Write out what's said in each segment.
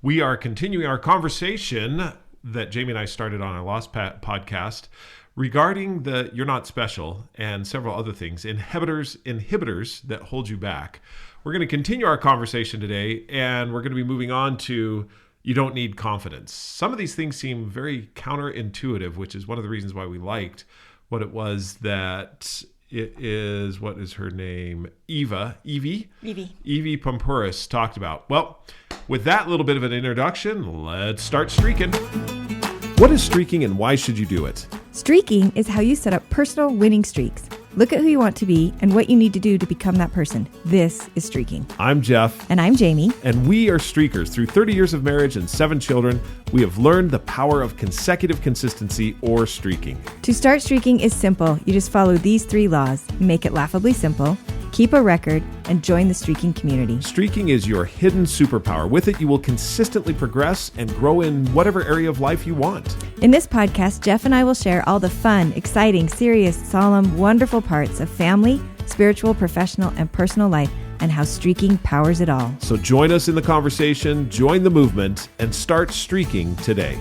We are continuing our conversation that Jamie and I started on our last podcast regarding the You're Not Special and several other things, inhibitors that hold you back. We're going to continue our conversation today, and we're going to be moving on to you don't need confidence. Some of these things seem very counterintuitive, which is one of the reasons why we liked what it was that it is, what is her name? Evie Pampuris talked about. Well, with that little bit of an introduction, let's start streaking. What is streaking and why should you do it? Streaking is how you set up personal winning streaks. Look at who you want to be and what you need to do to become that person. This is streaking. I'm Jeff. And I'm Jami. And we are streakers. Through 30 years of marriage and 7 children, we have learned the power of consecutive consistency or streaking. To start streaking is simple. You just follow these 3 laws. Make it laughably simple, keep a record, and join the streaking community. Streaking is your hidden superpower. With it, you will consistently progress and grow in whatever area of life you want. In this podcast, Jeff and I will share all the fun, exciting, serious, solemn, wonderful parts of family, spiritual, professional, and personal life, and how streaking powers it all. So join us in the conversation, join the movement, and start streaking today.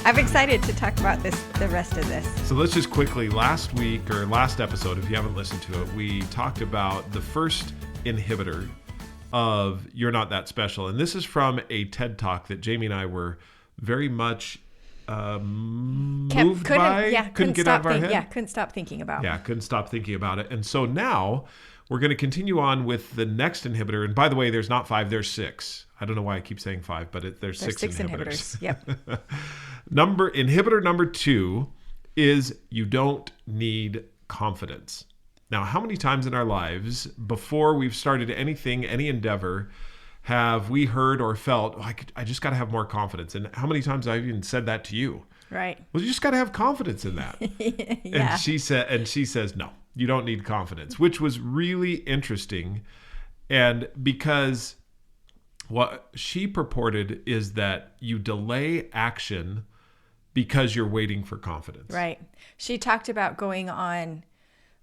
I'm excited to talk about the rest of this. So let's just quickly, last episode, if you haven't listened to it, we talked about the first inhibitor of You're Not That Special. And this is from a TED Talk that Jamie and I were very much moved by. Couldn't get out of our head. Yeah, couldn't stop thinking about. Yeah, couldn't stop thinking about it. And so now we're going to continue on with the next inhibitor. And by the way, there's not 5, there's 6. I don't know why I keep saying 5, but there's 6 inhibitors. Yep. Inhibitor number 2 is you don't need confidence. Now, how many times in our lives before we've started anything, any endeavor, have we heard or felt, I just got to have more confidence? And how many times I've even said that to you? Right. Well, you just got to have confidence in that. Yeah. And she says, no, you don't need confidence, which was really interesting. And because what she purported is that you delay action because you're waiting for confidence. Right. She talked about going on,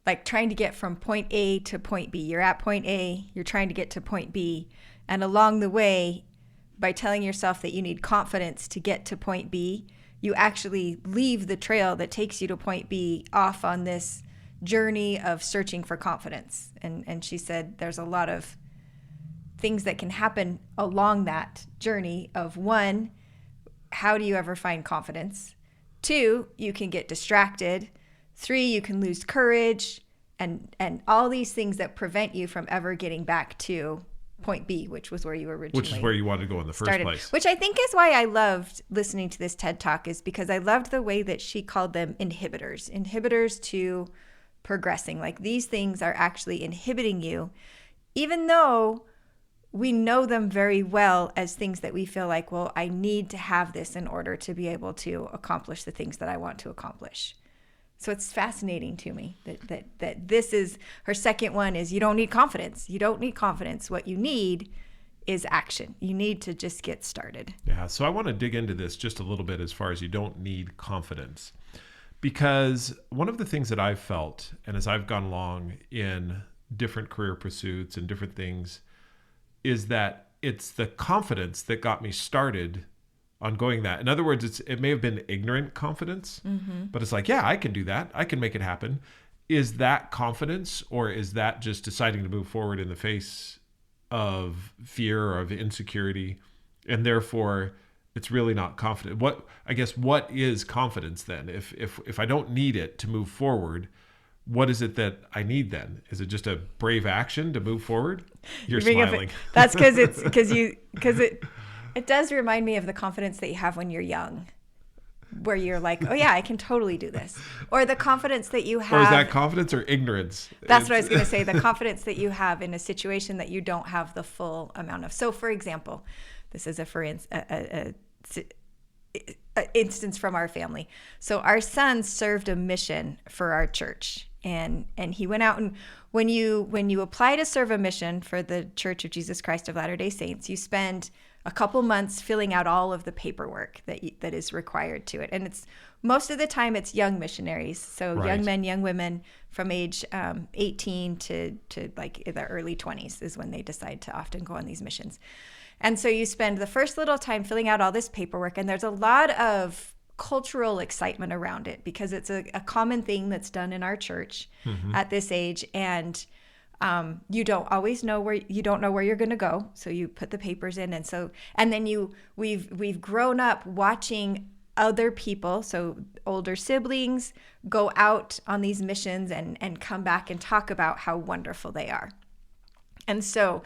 like trying to get from point A to point B. You're at point A, you're trying to get to point B. And along the way, by telling yourself that you need confidence to get to point B, you actually leave the trail that takes you to point B off on this journey of searching for confidence. And she said there's a lot of things that can happen along that journey of 1, how do you ever find confidence? 2, you can get distracted. 3, you can lose courage, and all these things that prevent you from ever getting back to point B, which was where you originally Which is where you wanted to go in the first place. Which I think is why I loved listening to this TED Talk, is because I loved the way that she called them inhibitors to progressing. Like, these things are actually inhibiting you, even though we know them very well as things that we feel like, well, I need to have this in order to be able to accomplish the things that I want to accomplish. So it's fascinating to me that this is her second one is you don't need confidence. You don't need confidence. What you need is action. You need to just get started. Yeah. So I want to dig into this just a little bit as far as you don't need confidence, because one of the things that I've felt, and as I've gone along in different career pursuits and different things, is that it's the confidence that got me started on going that. In other words, it may have been ignorant confidence, but it's like, yeah, I can do that. I can make it happen. Is that confidence, or is that just deciding to move forward in the face of fear or of insecurity? And therefore, it's really not confident. What is confidence then? If I don't need it to move forward, what is it that I need then? Is it just a brave action to move forward? You're smiling. That's because it does remind me of the confidence that you have when you're young, where you're like, oh yeah, I can totally do this. Or the confidence that you have. Or is that confidence or ignorance? That's what I was going to say. The confidence that you have in a situation that you don't have the full amount of. So for example, this is a instance from our family. So our son served a mission for our church, and he went out, and when you apply to serve a mission for the Church of Jesus Christ of Latter-day Saints, you spend a couple months filling out all of the paperwork that is required to it. And it's most of the time it's young missionaries. So Right. young men, young women from age 18 to like the early 20s is when they decide to often go on these missions. And so you spend the first little time filling out all this paperwork, and there's a lot of cultural excitement around it because it's a common thing that's done in our church at this age. And you don't always know where you're going to go. So you put the papers in. And then we've grown up watching other people, so older siblings, go out on these missions and come back and talk about how wonderful they are. And so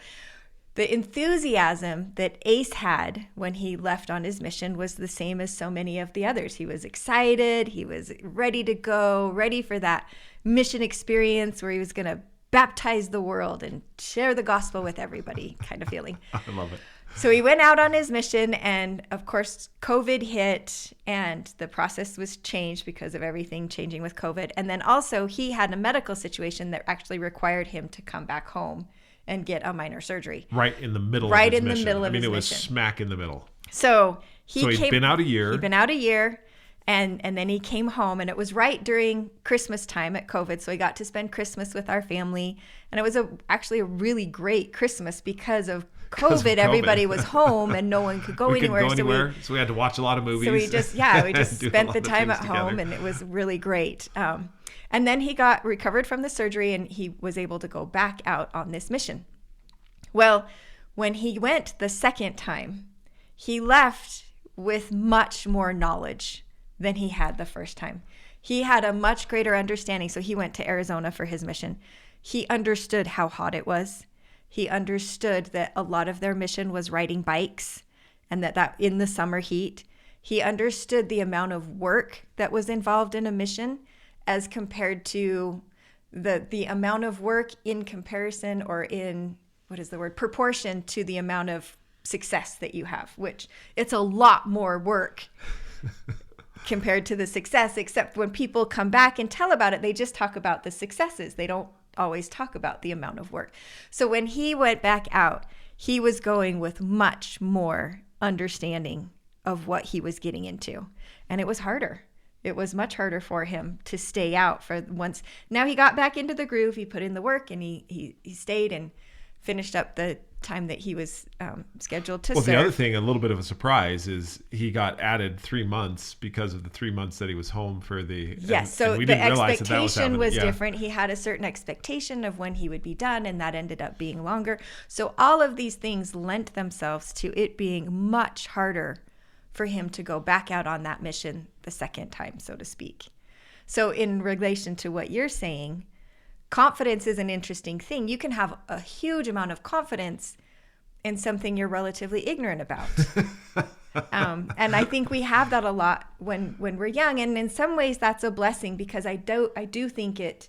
the enthusiasm that Ace had when he left on his mission was the same as so many of the others. He was excited. He was ready to go, ready for that mission experience where he was going to baptize the world and share the gospel with everybody kind of feeling. I love it. So he went out on his mission, and of course, COVID hit and the process was changed because of everything changing with COVID. And then also he had a medical situation that actually required him to come back home and get a minor surgery. Right in the middle Right of his in the mission. middle of I mean, his it was mission. smack in the middle. So he'd been out a year. He'd been out a year, and then he came home, and it was right during Christmas time at COVID. So he got to spend Christmas with our family, and it was actually a really great Christmas because of COVID. Everybody was home, and no one could go anywhere. So we had to watch a lot of movies. So we just do a spent lot the of time at things home, together. and it was really great. And then he got recovered from the surgery, and he was able to go back out on this mission. Well, when he went the second time, he left with much more knowledge than he had the first time. He had a much greater understanding. So he went to Arizona for his mission. He understood how hot it was. He understood that a lot of their mission was riding bikes, and that in the summer heat. He understood the amount of work that was involved in a mission as compared to the amount of work in comparison, or in, proportion to the amount of success that you have, which it's a lot more work compared to the success, except when people come back and tell about it, they just talk about the successes. They don't always talk about the amount of work. So when he went back out, he was going with much more understanding of what he was getting into. And it was harder. It was much harder for him to stay out for once. Now he got back into the groove. He put in the work, and he stayed and finished up the time that he was scheduled to serve. The other thing, a little bit of a surprise, is he got added 3 months because of the 3 months that he was home for the... Yes, so the expectation was different. He had a certain expectation of when he would be done, and that ended up being longer. So all of these things lent themselves to it being much harder for him to go back out on that mission the second time, so to speak. So in relation to what you're saying, confidence is an interesting thing. You can have a huge amount of confidence in something you're relatively ignorant about. And I think we have that a lot when we're young. And in some ways that's a blessing, because I do think it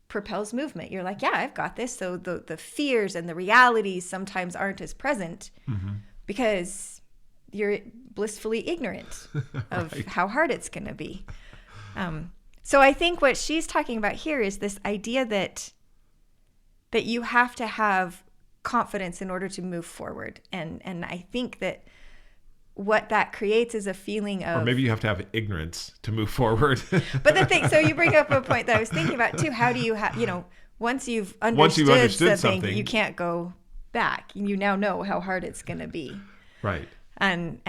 propels movement. You're like, yeah, I've got this. So the fears and the realities sometimes aren't as present because you're blissfully ignorant of how hard it's going to be. So I think what she's talking about here is this idea that you have to have confidence in order to move forward. And I think that what that creates is a feeling of... Or maybe you have to have ignorance to move forward. But the thing, so you bring up a point that I was thinking about too. How do you have, once you've understood something, you can't go back. You now know how hard it's going to be. Right. And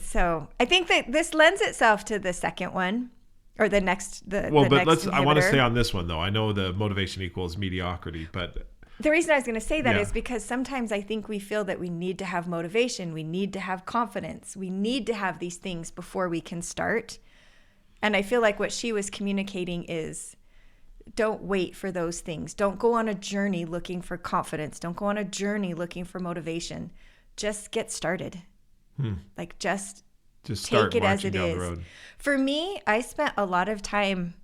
so I think that this lends itself to the second one. Or the next I want to stay on this one, though. I know the motivation equals mediocrity, but... The reason I was going to say that is because sometimes I think we feel that we need to have motivation. We need to have confidence. We need to have these things before we can start. And I feel like what she was communicating is, don't wait for those things. Don't go on a journey looking for confidence. Don't go on a journey looking for motivation. Just get started. Just start take it as it down is. The road. For me, I spent a lot of time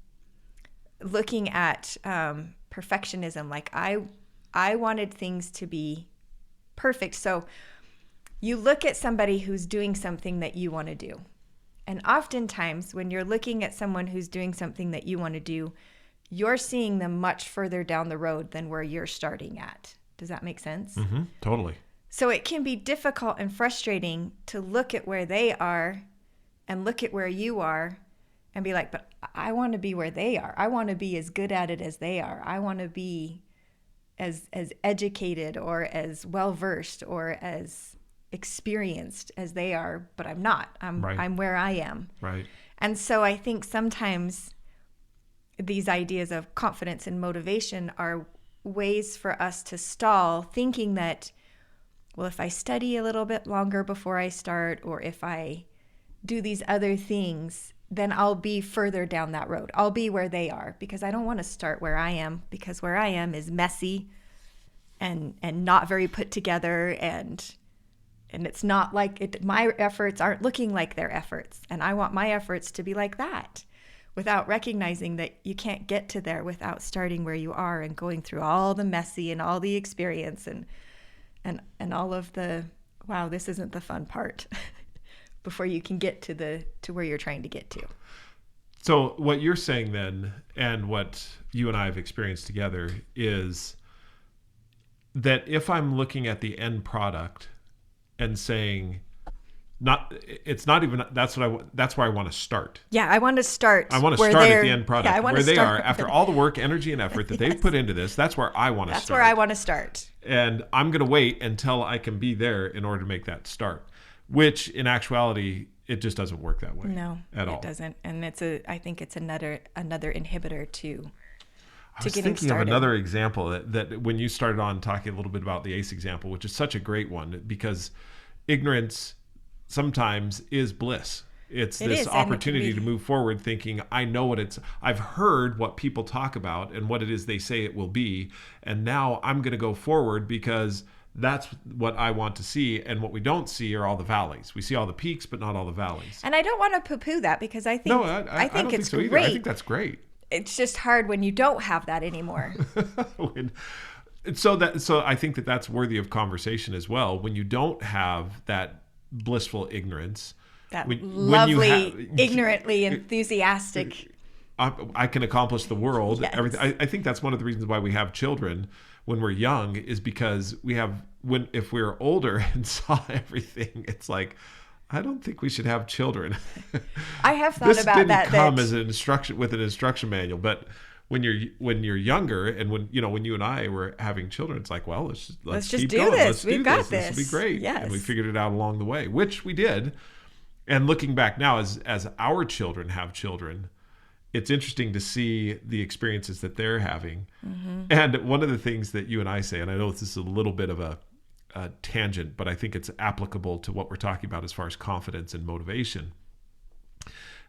looking at perfectionism. Like I wanted things to be perfect. So you look at somebody who's doing something that you want to do. And oftentimes when you're looking at someone who's doing something that you want to do, you're seeing them much further down the road than where you're starting at. Does that make sense? Totally. So it can be difficult and frustrating to look at where they are and look at where you are and be like, but I want to be where they are. I want to be as good at it as they are. I want to be as educated or as well-versed or as experienced as they are, but I'm not. I'm where I am. Right. And so I think sometimes these ideas of confidence and motivation are ways for us to stall, thinking that, well, if I study a little bit longer before I start, or if I do these other things, then I'll be further down that road. I'll be where they are, because I don't want to start where I am, because where I am is messy and not very put together, and it's not like it, my efforts aren't looking like their efforts, and I want my efforts to be like that, without recognizing that you can't get to there without starting where you are and going through all the messy and all the experience and all of the, wow, this isn't the fun part before you can get to where you're trying to get to. So what you're saying then, and what you and I have experienced together, is that if I'm looking at the end product and saying, that's where I want to start. Yeah, I want to start. I want to start at the end product, where they are start after all the work, energy, and effort that they've put into this. That's where I want to start. That's where I want to start. And I'm going to wait until I can be there in order to make that start, which in actuality, it just doesn't work that way. No, at all. It doesn't. And I think it's another inhibitor to I was getting thinking started. of another example that when you started on talking a little bit about the ACE example, which is such a great one, because ignorance sometimes is bliss. It's this opportunity to move forward thinking, I know I've heard what people talk about and what it is they say it will be. And now I'm going to go forward because that's what I want to see. And what we don't see are all the valleys. We see all the peaks, but not all the valleys. And I don't want to poo-poo that, because I think, no, I think it's great. I think that's great. It's just hard when you don't have that anymore. So I think that's worthy of conversation as well. When you don't have that blissful ignorance, that lovely, ignorantly enthusiastic, I can accomplish the world. Yes. Everything. I think that's one of the reasons why we have children when we're young, is because if we're older and saw everything, it's like, I don't think we should have children. I have thought about that. This didn't come as an instruction manual, but when you're younger, and when you and I were having children, it's like, well, let's just keep do going. this. We've got this. This will be great. Yes. And we figured it out along the way, which we did. And looking back now, as our children have children, it's interesting to see the experiences that they're having. Mm-hmm. And one of the things that you and I say, and I know this is a little bit of a tangent, but I think it's applicable to what we're talking about as far as confidence and motivation.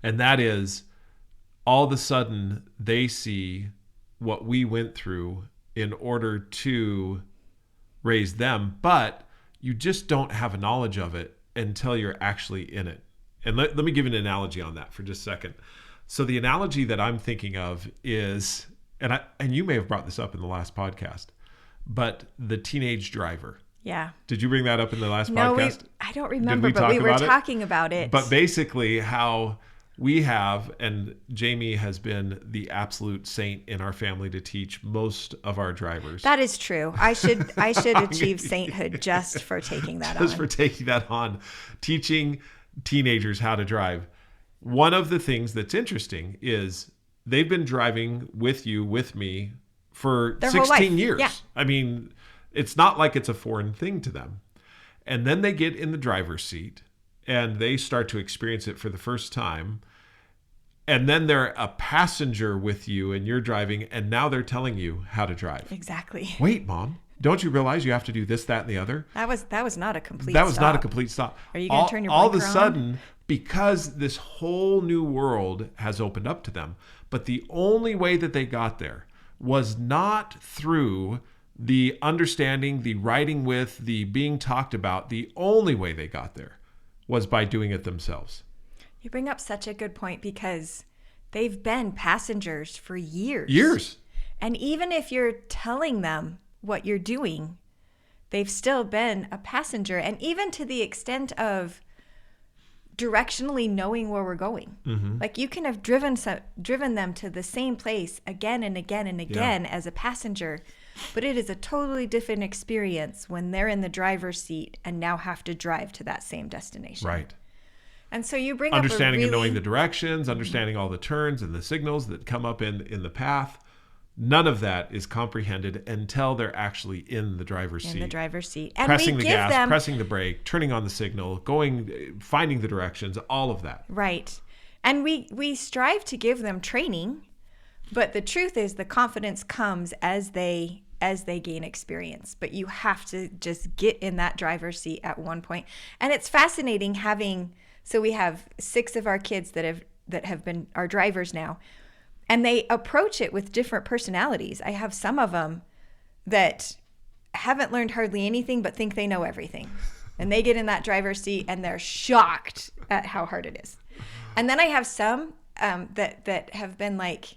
And that is, all of a sudden they see what we went through in order to raise them, but you just don't have a knowledge of it until you're actually in it. And let me give an analogy on that for just a second. So the analogy that I'm thinking of is, and you may have brought this up in the last podcast, but the teenage driver. Yeah. Did you bring that up in the last podcast? I don't remember, but we were talking about it. But basically how we have, and Jami has been the absolute saint in our family to teach most of our drivers. That is true. I should achieve sainthood just for taking that on. Just for taking that on. Teaching teenagers how to drive. One of the things that's interesting is they've been driving with me for their 16 years. Yeah. I mean, it's not like it's a foreign thing to them. And then they get in the driver's seat and they start to experience it for the first time. And then they're a passenger with you and you're driving, and now they're telling you how to drive. Exactly. Wait, Mom, don't you realize you have to do this, that, and the other? That was not a complete stop. That was not a complete stop. Are you going to turn your all blinker of a sudden, because this whole new world has opened up to them, but the only way that they got there was not through the understanding, the riding with, the being talked about. The only way they got there was by doing it themselves. You bring up such a good point, because they've been passengers for years. Years. And even if you're telling them what you're doing, they've still been a passenger. And even to the extent of directionally knowing where we're going. Mm-hmm. Like you can have driven them to the same place again and again and again as a passenger, But it is a totally different experience when they're in the driver's seat and now have to drive to that same destination. Right. And so you bring Understanding up and knowing the directions, understanding all the turns and the signals that come up in the path. None of that is comprehended until they're actually in the driver's seat. In the driver's seat. And pressing we the give gas, them, pressing the brake, turning on the signal, finding the directions, all of that. Right. And we strive to give them training, but the truth is the confidence comes as they gain experience. But you have to just get in that driver's seat at one point. And it's fascinating so we have 6 of our kids that have been our drivers now. And they approach it with different personalities. I have some of them that haven't learned hardly anything but think they know everything. And they get in that driver's seat and they're shocked at how hard it is. And then I have some that have been like,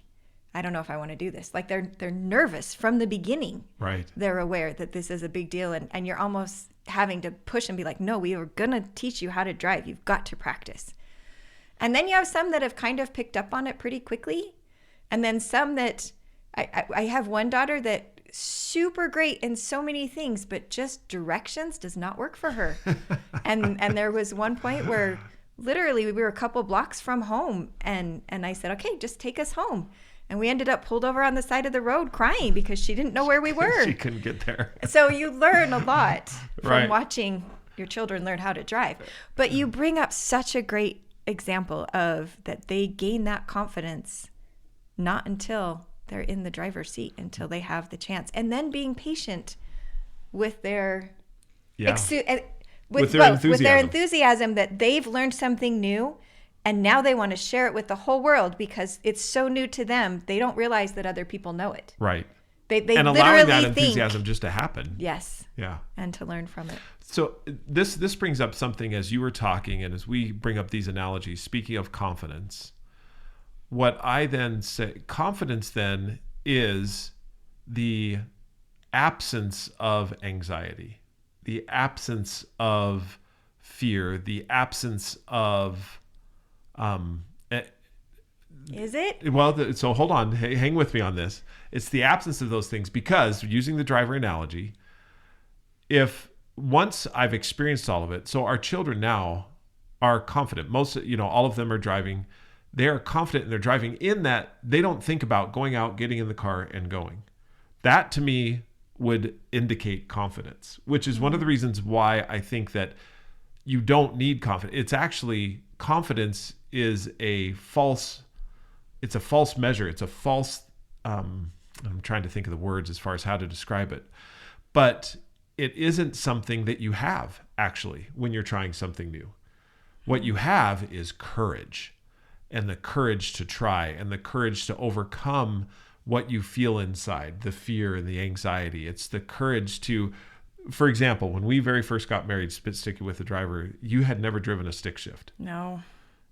I don't know if I want to do this. Like they're nervous from the beginning. Right. They're aware that this is a big deal. And you're almost having to push and be like, no, we are going to teach you how to drive. You've got to practice. And then you have some that have kind of picked up on it pretty quickly. And then some that I have one daughter that super great in so many things, but just directions does not work for her. and there was one point where literally we were a couple blocks from home and I said, okay, just take us home. And we ended up pulled over on the side of the road crying because she didn't know where we were. She couldn't get there. So you learn a lot from Right. watching your children learn how to drive. But you bring up such a great example of that they gain that confidence not until they're in the driver's seat, until they have the chance. And then being patient with their with their enthusiasm that they've learned something new and now they want to share it with the whole world because it's so new to them. They don't realize that other people know it. Right. They and literally allowing that think, enthusiasm just to happen. Yes. Yeah. And to learn from it. So this brings up something as you were talking and as we bring up these analogies, speaking of confidence, what I then say, confidence then is the absence of anxiety, the absence of fear, the absence of, is it? Well, so hold on, hang with me on this. It's the absence of those things because using the driver analogy, if once I've experienced all of it, so our children now are confident. All of them are driving. They are confident in their driving in that they don't think about going out, getting in the car and going. That to me would indicate confidence, which is one of the reasons why I think that you don't need confidence. It's actually confidence is a false measure. It's a false, I'm trying to think of the words as far as how to describe it, but it isn't something that you have actually when you're trying something new. What you have is courage. And the courage to try and the courage to overcome what you feel inside, the fear and the anxiety. It's the courage to, for example, when we very first got married, spit sticky with the driver, you had never driven a stick shift. No.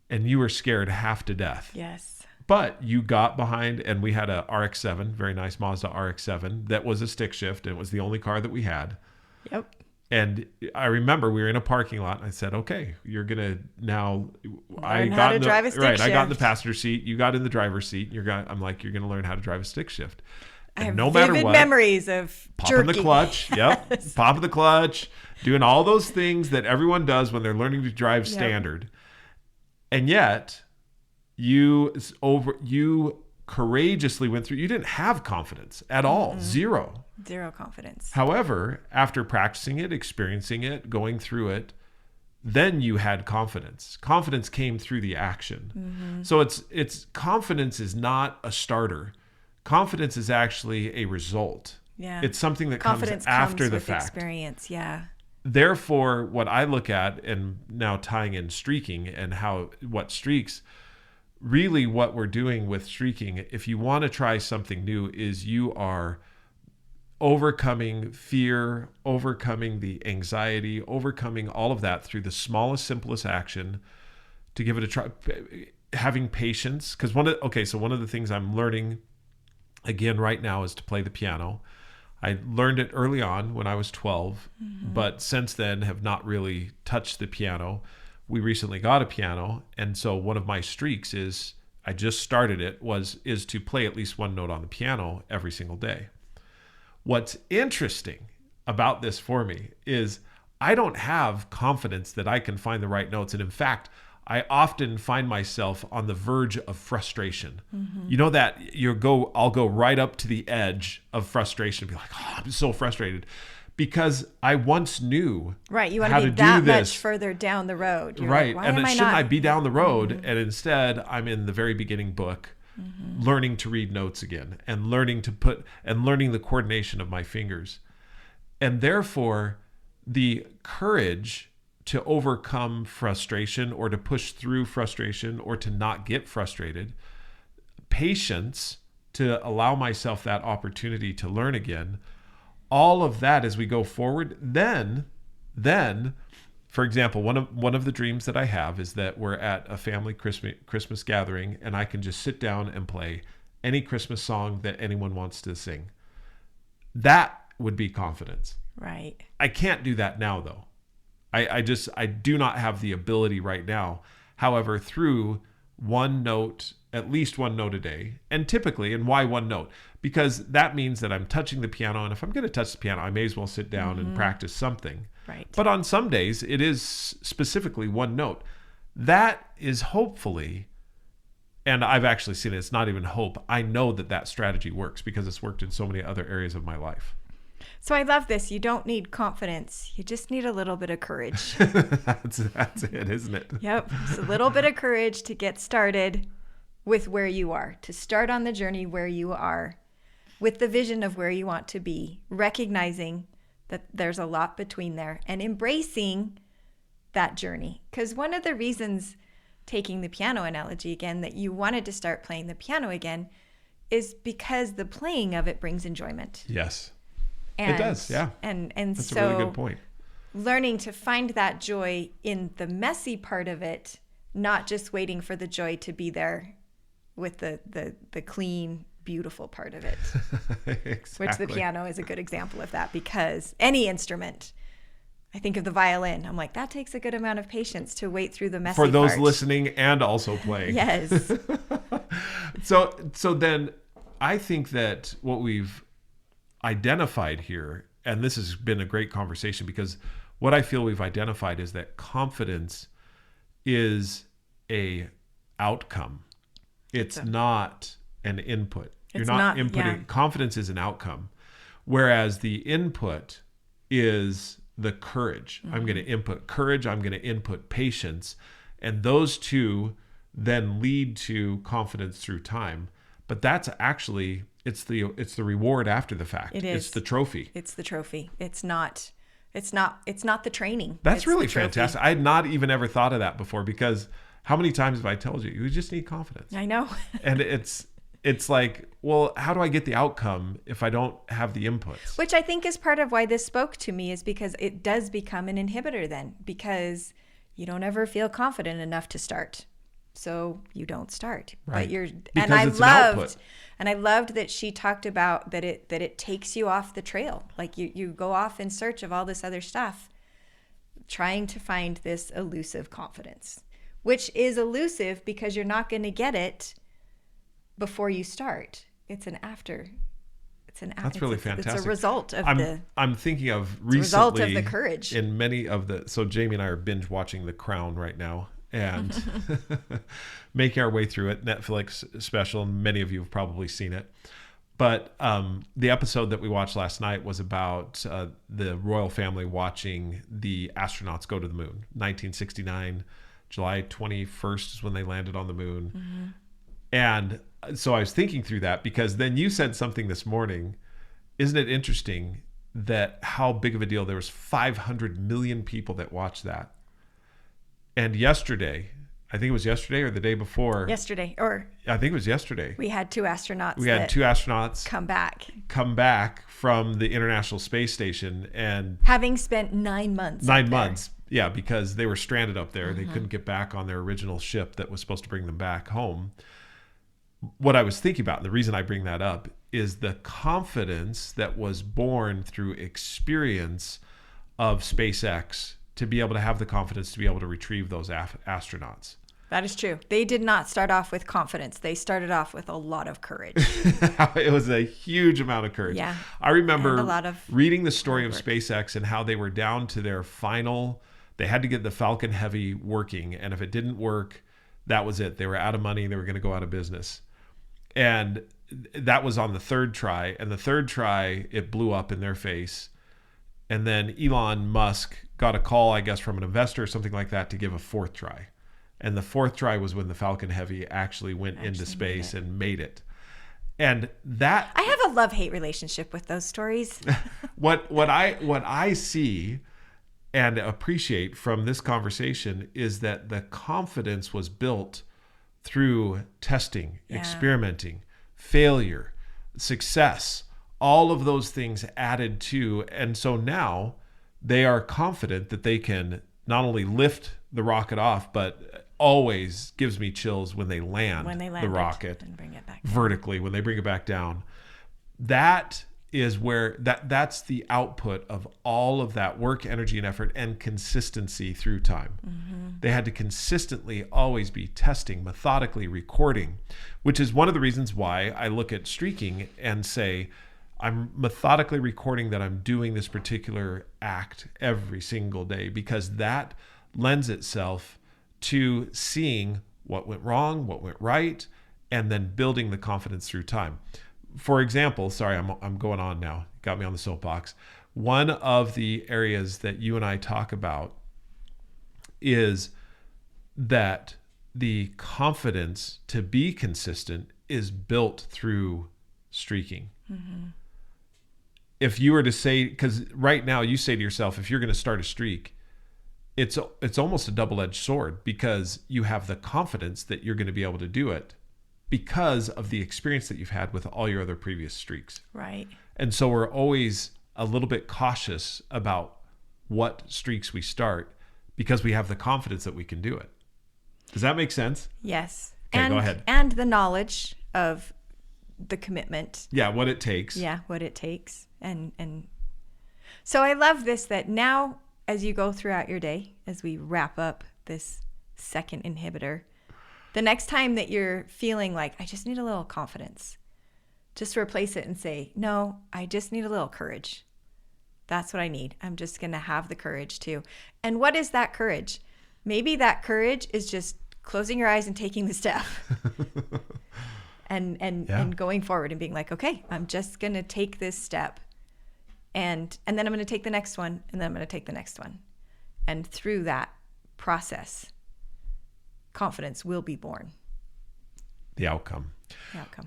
And you were scared half to death. Yes. But you got behind, and we had a RX-7, very nice Mazda RX-7, that was a stick shift, and it was the only car that we had. Yep. And I remember we were in a parking lot and I said, okay, you're going to now, I got in the passenger seat. You got in the driver's seat. I'm like, you're going to learn how to drive a stick shift. And I have no matter what, memories of popping the clutch. Yep. Yes. Popping the clutch, doing all those things that everyone does when they're learning to drive standard. And yet you courageously went through, you didn't have confidence at all. Zero confidence. However, after practicing it, experiencing it, going through it, then you had confidence. Confidence came through the action. Mm-hmm. So it's confidence is not a starter. Confidence is actually a result. Yeah. It's something that confidence comes after comes the with fact. Experience, yeah. Therefore, what I look at, and now tying in streaking and what streaks, really what we're doing with streaking, if you want to try something new, is you are overcoming fear, overcoming the anxiety, overcoming all of that through the smallest, simplest action to give it a try. Having patience, because one of the things I'm learning again right now is to play the piano. I learned it early on when I was 12, but since then have not really touched the piano. We recently got a piano, and so one of my streaks is, I just started it, is to play at least one note on the piano every single day. What's interesting about this for me is I don't have confidence that I can find the right notes. And in fact, I often find myself on the verge of frustration. You know that I'll go right up to the edge of frustration and be like, oh, I'm so frustrated because I once knew right. You want how to to be do that this. much further down the road. You're Right. Like, why and am I shouldn't not? I be down the road? And instead I'm in the very beginning book, learning to read notes again and learning the coordination of my fingers. And therefore the courage to overcome frustration or to push through frustration or to not get frustrated, patience to allow myself that opportunity to learn again, all of that as we go forward. Then, for example, one of the dreams that I have is that we're at a family Christmas gathering and I can just sit down and play any Christmas song that anyone wants to sing. That would be confidence. Right. I can't do that now though. I do not have the ability right now. However, through at least one note a day, and typically, and why one note? Because that means that I'm touching the piano, and if I'm going to touch the piano, I may as well sit down and practice something. Right. But on some days, it is specifically one note. That is hopefully, and I've actually seen it, it's not even hope. I know that strategy works because it's worked in so many other areas of my life. So I love this. You don't need confidence. You just need a little bit of courage. That's it, isn't it? Yep. It's a little bit of courage to get started with where you are, to start on the journey where you are, with the vision of where you want to be, recognizing that there's a lot between there and embracing that journey. Because one of the reasons, taking the piano analogy again, that you wanted to start playing the piano again is because the playing of it brings enjoyment. Yes. And, it does, yeah. And that's so a really good point. Learning to find that joy in the messy part of it, not just waiting for the joy to be there with the clean, beautiful part of it. Exactly. Which the piano is a good example of that, because any instrument, I think of the violin, I'm like, that takes a good amount of patience to wait through the messy part. For those listening and also playing. Yes. So then I think that what we've identified here, and this has been a great conversation, because what I feel we've identified is that confidence is a outcome. It's not an input. You're not inputting. Yeah. Confidence is an outcome, whereas the input is the courage. I'm going to input courage. I'm going to input patience, and those two then lead to confidence through time. But that's actually it's the reward after the fact. It is. It's the trophy. It's the trophy. It's not the training. That's really fantastic. I had not even ever thought of that before, because how many times have I told you, you just need confidence? I know. And it's like, well, how do I get the outcome if I don't have the inputs? Which I think is part of why this spoke to me, is because it does become an inhibitor then, because you don't ever feel confident enough to start. So you don't start. Right. But I loved that she talked about that it takes you off the trail. Like you go off in search of all this other stuff, trying to find this elusive confidence, which is elusive because you're not going to get it before you start. It's an after. That's really fantastic. It's a result of I'm thinking of recently. It's a result of the courage. In many of so Jamie and I are binge watching The Crown right now, and making our way through it. Netflix special, and many of you have probably seen it. But the episode that we watched last night was about the royal family watching the astronauts go to the moon. 1969, July 21st is when they landed on the moon. Mm-hmm. And so I was thinking through that, because then you said something this morning. Isn't it interesting that how big of a deal there was 500 million people that watched that? And yesterday, I think it was yesterday or the day before. I think it was yesterday. We had two astronauts come back from the International Space Station, and having spent 9 months. 9 months. Yeah, because they were stranded up there. Mm-hmm. They couldn't get back on their original ship that was supposed to bring them back home. What I was thinking about, and the reason I bring that up, is the confidence that was born through experience of SpaceX to be able to have the confidence to be able to retrieve those astronauts. That is true. They did not start off with confidence. They started off with a lot of courage. It was a huge amount of courage. Yeah. I remember And a lot of reading the story of hard work. SpaceX and how they were down to their final, they had to get the Falcon Heavy working. And if it didn't work, that was it. They were out of money. They were going to go out of business. And that was on the third try. And the third try, it blew up in their face. And then Elon Musk got a call, I guess, from an investor or something like that to give a fourth try. And the fourth try was when the Falcon Heavy actually went into space and made it. And that I have a love-hate relationship with those stories. what I see and appreciate from this conversation is that the confidence was built through testing, experimenting, failure, success, all of those things added to. And so now they are confident that they can not only lift the rocket off, but always gives me chills when they land the rocket and bring it back vertically, when they bring it back down. That is where that's the output of all of that work, energy, and effort and consistency through time. Mm-hmm. They had to consistently always be testing, methodically recording, which is one of the reasons why I look at streaking and say, I'm methodically recording that I'm doing this particular act every single day, because that lends itself to seeing what went wrong, what went right, and then building the confidence through time. For example, sorry, I'm going on now. Got me on the soapbox. One of the areas that you and I talk about is that the confidence to be consistent is built through streaking. Mm-hmm. If you were to say, because right now you say to yourself, if you're going to start a streak, it's almost a double-edged sword, because you have the confidence that you're going to be able to do it because of the experience that you've had with all your other previous streaks. Right. And so we're always a little bit cautious about what streaks we start because we have the confidence that we can do it. Does that make sense? Yes. Okay, go ahead. And the knowledge of the commitment. Yeah, what it takes. Yeah, what it takes. And so I love this, that now as you go throughout your day, as we wrap up this second inhibitor, the next time that you're feeling like, I just need a little confidence, just replace it and say, no, I just need a little courage. That's what I need. I'm just going to have the courage to. And what is that courage? Maybe that courage is just closing your eyes and taking the step and going forward and being like, okay, I'm just going to take this step. And then I'm going to take the next one, and then I'm going to take the next one. And through that process, confidence will be born. The outcome.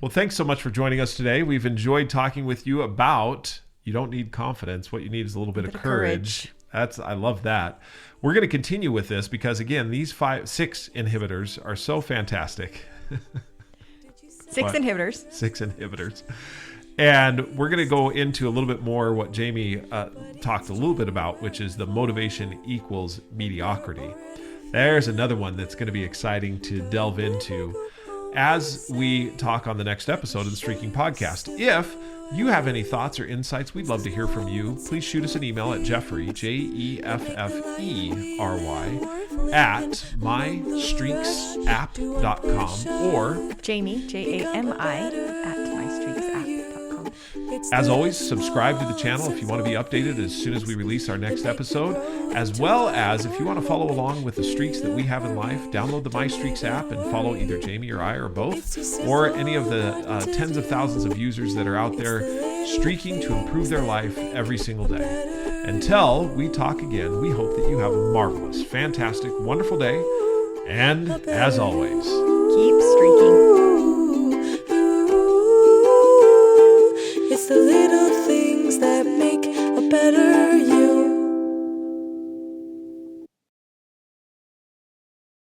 Well, thanks so much for joining us today. We've enjoyed talking with you about, you don't need confidence. What you need is a little bit of courage. I love that. We're going to continue with this because, again, these 6 inhibitors are so fantastic. 6 inhibitors. 6 inhibitors. And we're going to go into a little bit more what Jami talked a little bit about, which is the motivation equals mediocrity. There's another one that's going to be exciting to delve into as we talk on the next episode of the Streaking Podcast. If you have any thoughts or insights, we'd love to hear from you. Please shoot us an email at Jeffrey, Jeffrey, at mystreaksapp.com or Jami, Jami, at mystreaksapp.com. As always, subscribe to the channel if you want to be updated as soon as we release our next episode, as well as if you want to follow along with the streaks that we have in life, download the MyStreaks app and follow either Jami or I or both, or any of the tens of thousands of users that are out there streaking to improve their life every single day. Until we talk again, we hope that you have a marvelous, fantastic, wonderful day, and as always, keep streaking. It's the little things that make a better